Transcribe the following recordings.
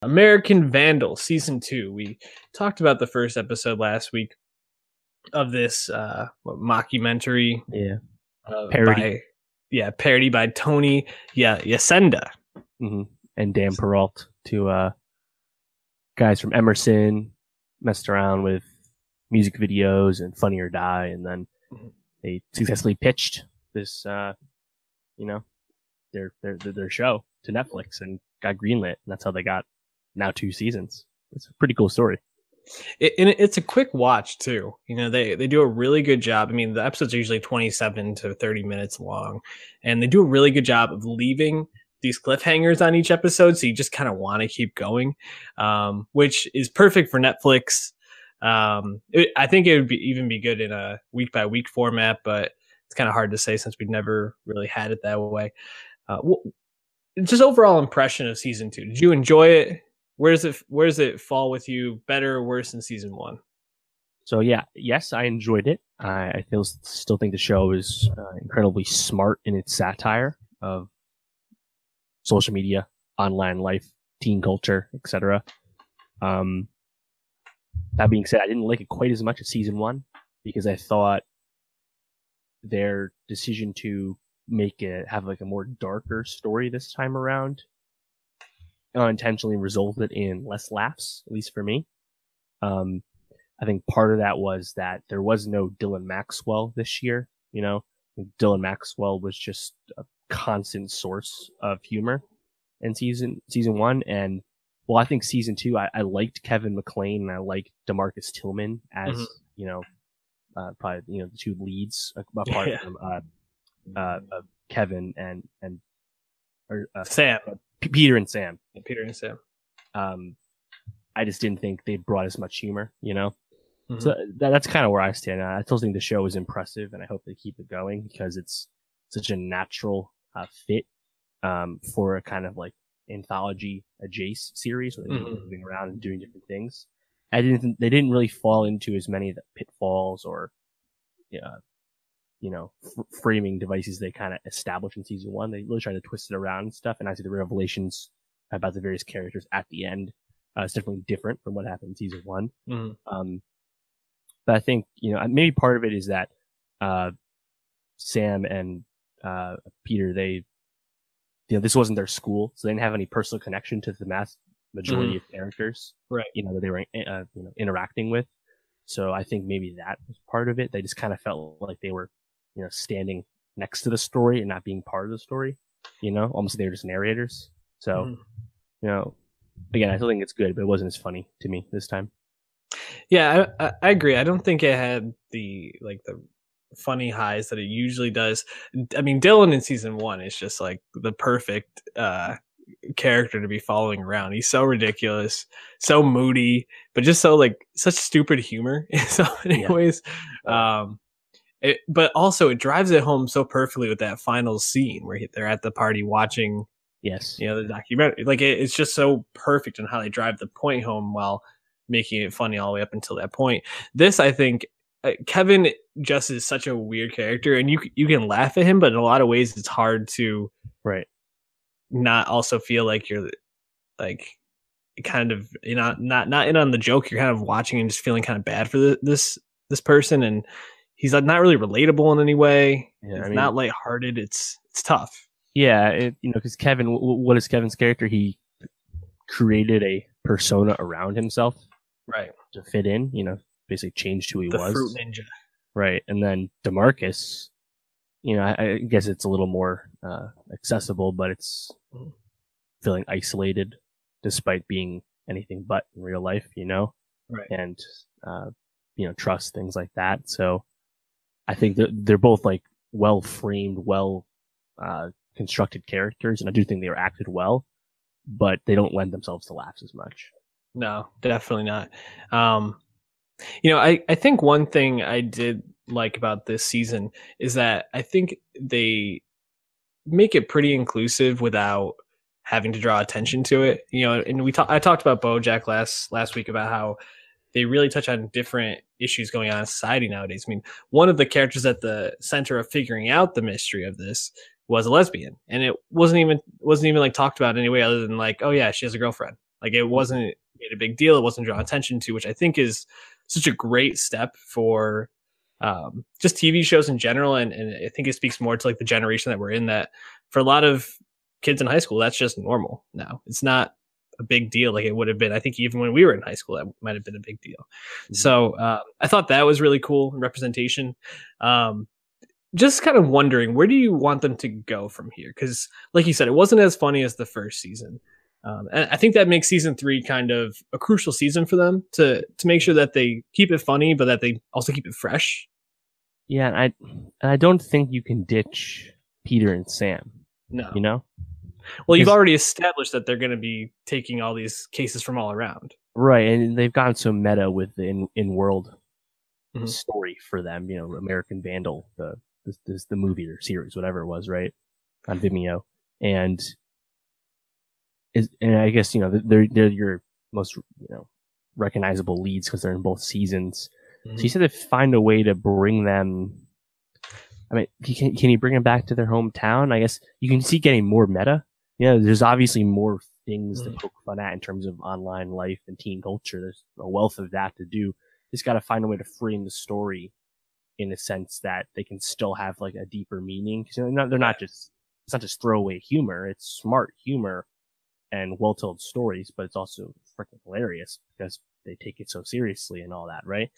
American Vandal season 2. We talked about the first episode last week of this mockumentary Yeah. Parody. parody by Tony Yacenda. And Dan Peralt, two guys from Emerson, messed around with music videos and Funny or Die, and then they successfully pitched this, their show to Netflix and got greenlit, and that's how they got now 2 seasons. It's a pretty cool story. It's a quick watch too. They do a really good job. I mean, the episodes are usually 27 to 30 minutes long, and they do a really good job of leaving these cliffhangers on each episode, so you just kind of want to keep going, which is perfect for Netflix. I think it would even be good in a week by week format, but it's kind of hard to say since we've never really had it that way. Just overall impression of season 2. Did you enjoy it? Where does it fall with you? Better or worse than season 1? So yes, I enjoyed it. I still think the show is incredibly smart in its satire of social media, online life, teen culture, etc. That being said, I didn't like it quite as much as season 1 because I thought their decision to have like a more darker story this time around unintentionally resulted in less laughs, at least for me. I think part of that was that there was no Dylan Maxwell this year. Dylan Maxwell was just a constant source of humor in season 1. And well, I think season 2, I liked Kevin McClane and I liked DeMarcus Tillman as, probably, the 2 leads apart from, Kevin and Sam. Peter and Sam. Peter and Sam. I just didn't think they brought as much humor, So that's kind of where I stand. I still think the show is impressive, and I hope they keep it going because it's such a natural fit for a kind of like anthology adjacent series where they're moving around and doing different things. They didn't really fall into as many of the pitfalls or framing devices they kind of established in season 1. They really tried to twist it around and stuff. And I see the revelations about the various characters at the end. It's definitely different from what happened in season 1. But I think, maybe part of it is that, Sam and, Peter, this wasn't their school, so they didn't have any personal connection to the majority of characters, right? That they were, interacting with. So I think maybe that was part of it. They just kind of felt like they were, standing next to the story and not being part of the story, almost they were just narrators. So, again, I still think it's good, but it wasn't as funny to me this time. Yeah, I agree. I don't think it had the funny highs that it usually does. I mean, Dylan in season 1 is just like the perfect character to be following around. He's so ridiculous, so moody, but just so such stupid humor in so many ways. But also it drives it home so perfectly with that final scene where they're at the party watching, the documentary. It's just so perfect in how they drive the point home while making it funny all the way up until that point. This, I think, Kevin just is such a weird character, and you can laugh at him, but in a lot of ways it's hard to not also feel like you're kind of not in on the joke. You're kind of watching and just feeling kind of bad for this person, and he's not really relatable in any way. It's not lighthearted. It's tough. Yeah, because Kevin, what is Kevin's character? He created a persona around himself, right, to fit in. Basically changed who he was. The fruit ninja, right? And then DeMarcus, I guess it's a little more accessible, but it's feeling isolated despite being anything but in real life, right? And trust, things like that. So I think that they're both well framed, well constructed characters, and I do think they were acted well, but they don't lend themselves to laughs as much. No, definitely not. I think one thing I did like about this season is that I think they make it pretty inclusive without having to draw attention to it. And I talked about BoJack last week about how they really touch on different issues going on in society nowadays. I mean, one of the characters at the center of figuring out the mystery of this was a lesbian, and it wasn't even talked about anyway other than oh yeah, she has a girlfriend. Like it wasn't made a big deal. It wasn't drawn attention to, which I think is such a great step for just TV shows in general. And I think it speaks more to like the generation that we're in, that for a lot of kids in high school, that's just normal now. It's not a big deal like it would have been. I think even when we were in high school, that might have been a big deal. Mm-hmm. So I thought that was really cool representation. Just kind of wondering, where do you want them to go from here? Because like you said, it wasn't as funny as the first season. And I think that makes season 3 kind of a crucial season for them to make sure that they keep it funny, but that they also keep it fresh. Yeah, and I don't think you can ditch Peter and Sam. No. You know? Well, you've already established that they're going to be taking all these cases from all around. Right, and they've gotten so meta with the in-world story for them, you know, American Vandal, the movie or series, whatever it was, right? On Vimeo. And I guess, you know, they're your most, you know, recognizable leads because they're in both seasons. Mm-hmm. So you said to find a way to bring them. I mean, can you bring them back to their hometown? I guess you can see getting more meta. You know, there's obviously more things to poke fun at in terms of online life and teen culture. There's a wealth of that to do. Just got to find a way to frame the story in a sense that they can still have like a deeper meaning. Because they're not just, it's not just throwaway humor. It's smart humor and well-told stories, but it's also freaking hilarious because they take it so seriously and all that, right?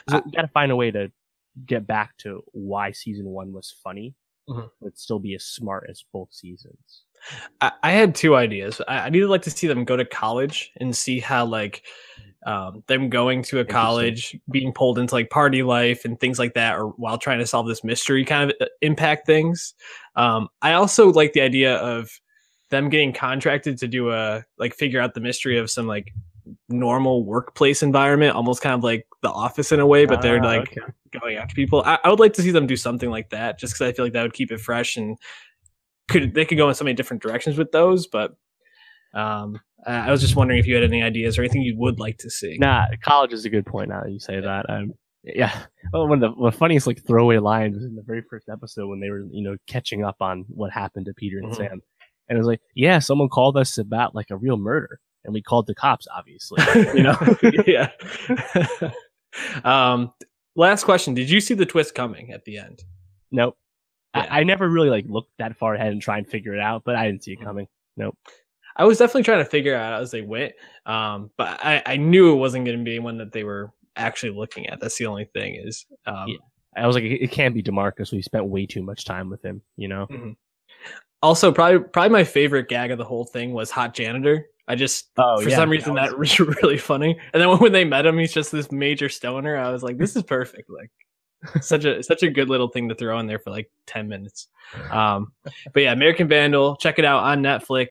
So you got to find a way to get back to why season 1 was funny, but still be as smart as both seasons. I had 2 ideas. I'd either like to see them go to college and see how like them going to a college, being pulled into like party life and things like that, or while trying to solve this mystery kind of impact things. I also like the idea of them getting contracted to do figure out the mystery of some like normal workplace environment, almost kind of like The Office in a way, but they're like going after people. I would like to see them do something like that, just because I feel like that would keep it fresh, and they could go in so many different directions with those. But I was just wondering if you had any ideas or anything you would like to see. Nah, college is a good point now that you say that. Yeah. Well, one of the funniest like throwaway lines was in the very first episode when they were, you know, catching up on what happened to Peter and Sam. And it was like, yeah, someone called us about like a real murder. And we called the cops, obviously. You know? Yeah. Last question. Did you see the twist coming at the end? Nope. Yeah. I never really like looked that far ahead and try and figure it out, but I didn't see it coming. Nope. I was definitely trying to figure it out as they went. But I knew it wasn't going to be one that they were actually looking at. That's the only thing is, yeah. I was like, it can't be DeMarcus. We spent way too much time with him, you know? Also, probably my favorite gag of the whole thing was Hot Janitor. I just, for some reason, that was really funny. And then when they met him, he's just this major stoner. I was like, this is perfect. Like, such a good little thing to throw in there for like 10 minutes. But yeah, American Vandal, check it out on Netflix.